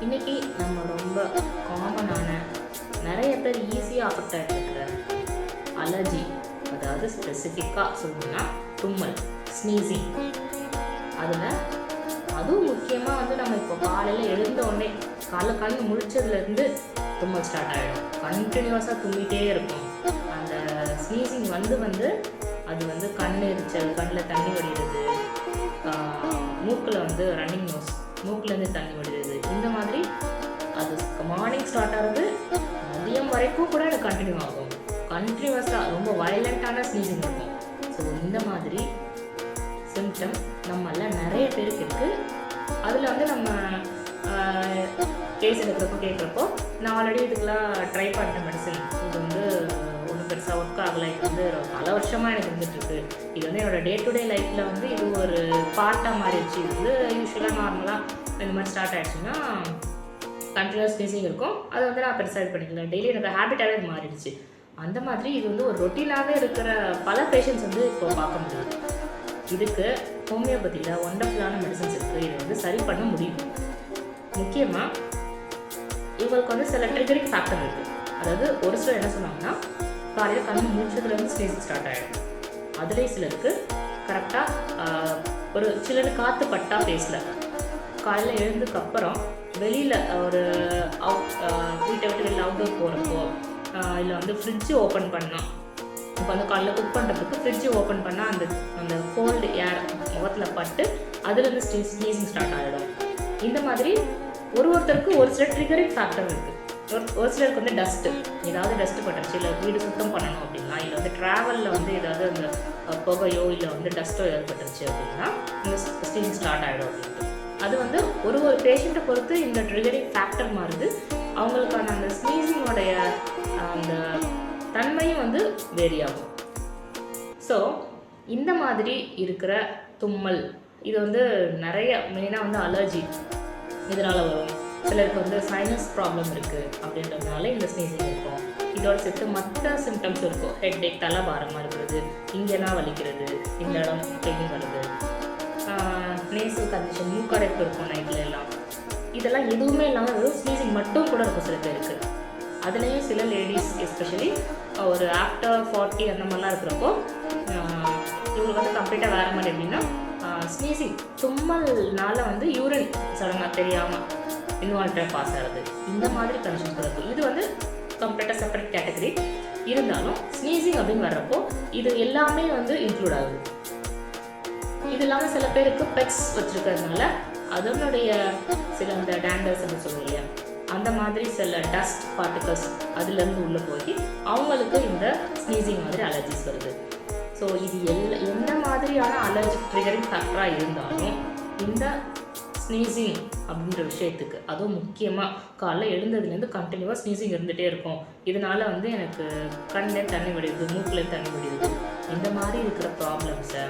இன்றைக்கி நம்ம ரொம்ப காமனான நிறைய பேர் ஈஸியாக அஃபெக்ட் ஆகிட்டு இருக்கிற அலர்ஜி, அதாவது ஸ்பெசிஃபிக்காக சொல்லணும்னா தும்மல், ஸ்னீசிங். அதில் அதுவும் முக்கியமாக நம்ம இப்போ காலையில் எழுந்த உடனே கண் முழிச்சதுலேருந்து தும்மல் ஸ்டார்ட் ஆகிடும். கண்டினியூஸாக தும்மிட்டே இருக்கும். அந்த ஸ்னீசிங் அது கண் எரிச்சல், கண்ணில் தண்ணி வடிகிறது, மூக்கில் ரன்னிங் நோஸ், மூக்கிலேருந்து தண்ணி வடிகிறது. இந்த மாதிரி அது மார்னிங் ஸ்டார்ட் ஆகிறது மதியம் வரைக்கும் கூட எனக்கு கண்டினியூ ஆகும். கண்டினியூஸாக ரொம்ப வயலண்ட்டான ஸ்னீசிங் இருக்கும். ஸோ இந்த மாதிரி சிம்டம் நம்மள நிறைய பேருக்கு இருக்குது. அதில் நம்ம கேஸ் எடுக்கிறப்போ கேட்குறப்போ நான் ஆல்ரெடி இதுக்கெலாம் ட்ரை பண்ண மெடிசன், இது ஒன்றும் பெருசாக ஒர்க் ஆகலை, இது பல வருஷமாக எனக்கு இருந்துகிட்ருக்கு, இது என்னோடய டே டு டே லைஃப்பில் இது ஒரு பார்ட்டாக மாறிடுச்சு, இது யூஸ்வலாக நார்மலாக இந்த மாதிரி ஸ்டார்ட் ஆகிடுச்சுன்னா கண்டினியூஸ் ஸ்னீசிங் இருக்கும். அதை நான் பெருசாக இது பண்ணிக்கல, டெய்லி எனக்கு ஹேபிட்டாகவே இது மாறிடுச்சு. அந்த மாதிரி இது ஒரு ரொட்டீனாகவே இருக்கிற பல பேஷண்ட்ஸ் இப்போ பார்க்க முடியுது. இதுக்கு ஹோமியோபதியில் ஒண்டர்ஃபுல்லான மெடிசன்ஸ் இருக்குது. இது சரி பண்ண முடியும். முக்கியமாக இவங்களுக்கு சில ட்ரிகரிங் ஃபேக்டர் இருக்குது. அதாவது ஒரு சிலர் என்ன சொன்னாங்கன்னா, காலையில் கண் மூச்சதுலேருந்து ஸ்னீசிங் ஸ்டார்ட் ஆகிடும். அதுலேயே சிலருக்கு கரெக்டாக ஒரு சிலருக்கு காற்று பட்டா ஃபேஸில் காலையில் எழுந்ததுக்கப்புறம் வெளியில் ஒரு வீட்டை விட்டு வெளியில் அவுட்டோர் போகிறப்போ, இல்லை ஃப்ரிட்ஜு ஓப்பன் பண்ணால், இப்போ காலையில் குக் பண்ணுறதுக்கு ஃப்ரிட்ஜு ஓப்பன் பண்ணால் அந்த கோல்டு ஏர் முகத்தில் பட்டு அதுலேருந்து ஸ்னீசிங் ஸ்டார்ட் ஆகிடும். இந்த மாதிரி ஒருத்தருக்கு ஒரு சில ட்ரிகரிங் ஃபேக்டர் இருக்குது. ஒரு சிலருக்கு டஸ்ட்டு, ஏதாவது டஸ்ட்டு பட்டுருச்சு, இல்லை வீடு சுத்தம் பண்ணணும் அப்படின்னா, இல்லை ட்ராவலில் ஏதாவது அந்த புகையோ இல்லை டஸ்ட்டோ ஏதாவது பட்டுருச்சு அப்படின்னா இந்த ஸ்னீசிங் ஸ்டார்ட் ஆகிடும் அப்படின்ட்டு. அது ஒரு பேஷண்ட்டை பொறுத்து இந்த ட்ரிகரிங் ஃபேக்டர் மாறுது. அவங்களுக்கான அந்த ஸ்னீசிங்கோடைய அந்த தன்மையும் வேரி ஆகும். ஸோ இந்த மாதிரி இருக்கிற தும்மல் இது நிறைய மெயினாக அலர்ஜி இதனால் வரும். சிலருக்கு சைனஸ் ப்ராப்ளம் இருக்குது அப்படின்றதுனால இந்த ஸ்னீசிங் இருக்கும். இதோட சேர்த்து மற்ற சிம்டம்ஸ் இருக்கும். ஹெட்டேக், தலை பாரமாக இருக்கிறது, இங்கெல்லாம் வலிக்கிறது, இந்த இடம் பெயின் வருது, நேசல் கண்டிஷன், மூக்கடைப்பு இருக்கும் நைட்டில் எல்லாம். இதெல்லாம் எதுவுமே இல்லாமல் வெறும் ஸ்னீசிங் மட்டும் கூட இருக்கும் சில பேருக்கு. அதுலேயும் சில லேடிஸ் எஸ்பெஷலி ஒரு ஆஃப்டர் 40 அந்த மாதிரிலாம் இருக்கிறப்போ இவங்களுக்கு கம்ப்ளீட்டாக வேறு மாதிரி. எப்படின்னா ஸ்னீசிங் தும்மல்னால யூரின் சடங்காக தெரியாமல் இன்வால்வ்டாக பாஸ் ஆகுது. இந்த மாதிரி கண்டிஷன்ஸ் இருக்குது. இது கம்ப்ளீட்டாக செப்பரேட் கேட்டகரி. இருந்தாலும் ஸ்னீசிங் அப்படின்னு வர்றப்போ இது எல்லாமே இன்க்ளூட் ஆகுது. இது இல்லாமல் சில பேருக்கு பெட்ஸ் வச்சுருக்கிறதுனால அதனுடைய சில அந்த டேண்டர்ஸ் அப்படின்னு சொல்லுவோம் இல்லையா, அந்த மாதிரி சில டஸ்ட் பார்ட்டிகல்ஸ் அதுலேருந்து உள்ளே போய் அவங்களுக்கு இந்த ஸ்னீசிங் மாதிரி அலர்ஜிஸ் வருது. ஸோ இது எந்த மாதிரியான அலர்ஜிக் ட்ரிகரிங் ஃபேக்டராக இருந்தாலும் இந்த ஸ்னீசிங் அப்படின்ற விஷயத்துக்கு, அதுவும் முக்கியமாக காலைல எழுந்ததுலேருந்து கண்டினியூவாக ஸ்னீசிங் இருந்துகிட்டே இருக்கும். இதனால் எனக்கு கண்ணில் தண்ணி வடியுது, மூக்கில் தண்ணி வடியுது, இந்த மாதிரி இருக்கிற ப்ராப்ளம்ஸை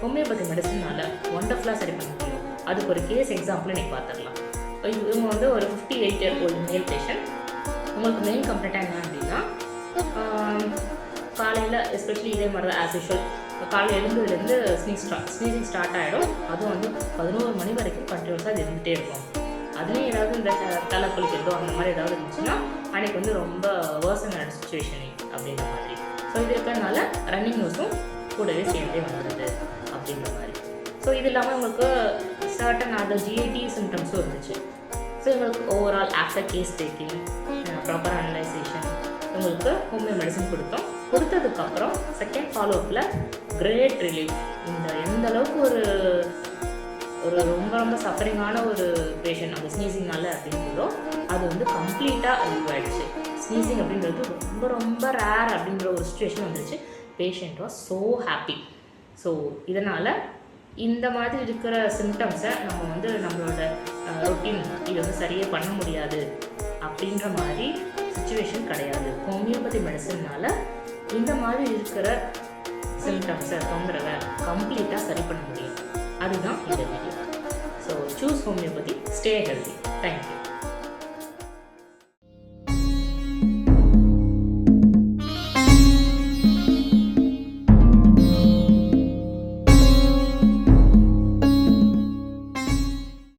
ஹோமியோபதி மெடிசனால் ஒண்டர்ஃபுல்லாக சரி பண்ண முடியும். அதுக்கு ஒரு கேஸ் எக்ஸாம்பிள் இன்றைக்கி பார்த்துடலாம். இவங்க ஒரு 58 year old மேல் பேஷண்ட். உங்களுக்கு மெயின் கம்ப்ளைண்ட்டாக என்ன அப்படின்னா, காலையில் எஸ்பெஷலி இதே மாதிரி தான் ஆஸ் யூஷுவல் காலையில் எழுந்ததுலேருந்து ஸ்னீசிங் ஸ்டார்ட் ஆகிடும். அதுவும் 11 மணி வரைக்கும் கண்டினியூஸாக அது இருந்துகிட்டே இருக்கும். அதுலேயும் ஏதாவது இந்த தலை குளிக்கிறதோ அந்த மாதிரி ஏதாவது இருந்துச்சுன்னா அன்றைக்கி ரொம்ப வேர்சனான சுச்சுவேஷன் அப்படின்ற மாதிரி. ஸோ இது இருக்கிறதுனால ரன்னிங் நோஸும் கூடவே சேர்ந்தே வந்துடுது அப்படின்ற மாதிரி. ஸோ இது இல்லாமல் உங்களுக்கு சர்டன் அதர் ஜிஐடி சிம்டம்ஸும் இருந்துச்சு. ஸோ எங்களுக்கு overall after case taking, proper analysation உங்களுக்கு ஹோமியோ மெடிசன் கொடுத்ததுக்கப்புறம் செகண்ட் ஃபாலோஅப்பில் கிரேட் ரிலீஃப். எந்த அளவுக்கு ஒரு ரொம்ப ரொம்ப சஃபரிங்கான ஒரு பேஷண்ட் அந்த ஸ்னீசிங்னால அப்படின்றதோ அது கம்ப்ளீட்டாக ரிலீவ் ஆகிடுச்சு. ஸ்னீசிங் அப்படின்றது ரொம்ப ரொம்ப ரேர் அப்படின்ற ஒரு சுச்சுவேஷன் வந்துருச்சு. Patient was so happy. So இதனால் இந்த மாதிரி இருக்கிற சிம்டம்ஸை நம்ம நம்மளோட ரொட்டீன் இதை சரியே பண்ண முடியாது அப்படின்ற மாதிரி சுச்சுவேஷன் கிடையாது. ஹோமியோபதி மெடிசன்னால் இந்த மாதிரி இருக்கிற சிம்டம்ஸை தொந்தரவை கம்ப்ளீட்டாக சரி பண்ண முடியும். அதுதான் இந்த video. So choose homeopathy, stay healthy. Thank you.